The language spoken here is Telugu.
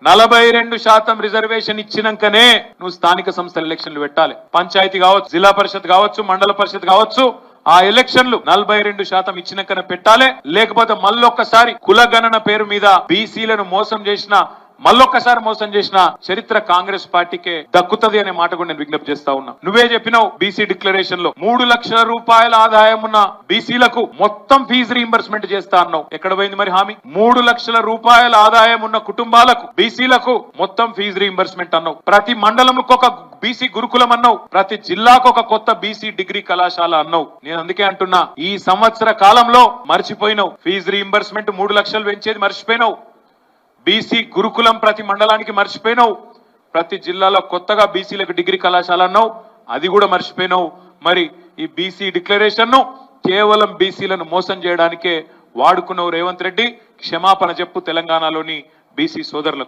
42% రిజర్వేషన్ ఇచ్చినాకనే నువ్వు స్థానిక సంస్థల ఎలక్షన్లు పెట్టాలి. పంచాయతీ కావచ్చు, జిల్లా పరిషత్ కావచ్చు, మండల పరిషత్ కావచ్చు, ఆ ఎలక్షన్లు 42% ఇచ్చినాకనే పెట్టాలి. లేకపోతే మళ్ళొక్కసారి కులగణన పేరు మీద బీసీలను మోసం చేసిన, మళ్ళొక్కసారి మోసం చేసిన చరిత్ర కాంగ్రెస్ పార్టీకే దక్కుతుంది అనే మాట కూడా నేను విజ్ఞప్తి చేస్తా ఉన్నా. నువ్వే చెప్పినావు బీసీ డిక్లరేషన్ లో 3 లక్షల రూపాయల ఆదాయం ఉన్న బీసీలకు మొత్తం ఫీజు రీయింబర్స్మెంట్ చేస్తా అన్నావు. ఎక్కడ పోయింది మరి హామీ? 3 లక్షల రూపాయల ఆదాయం ఉన్న కుటుంబాలకు, బీసీలకు మొత్తం ఫీజు రీయింబర్స్మెంట్ అన్నావు. ప్రతి మండలంకు ఒక బీసీ గురుకులం అన్నావు. ప్రతి జిల్లాకు ఒక కొత్త బీసీ డిగ్రీ కళాశాల అన్నావు. నేను అందుకే అంటున్నా, ఈ సంవత్సర కాలంలో మర్చిపోయినావు. ఫీజు రీయింబర్స్మెంట్ 3 లక్షలు పెంచేది మర్చిపోయినావు. బీసీ గురుకులం ప్రతి మండలానికి మర్చిపోయినావు. ప్రతి జిల్లాలో కొత్తగా బీసీలకు డిగ్రీ కళాశాల అన్నావు, అది కూడా మర్చిపోయినావు. మరి ఈ బీసీ డిక్లరేషన్ ను కేవలం బీసీలను మోసం చేయడానికే వాడుకున్నావు రేవంత్ రెడ్డి. క్షమాపణ చెప్పు తెలంగాణలోని బీసీ సోదరులకు.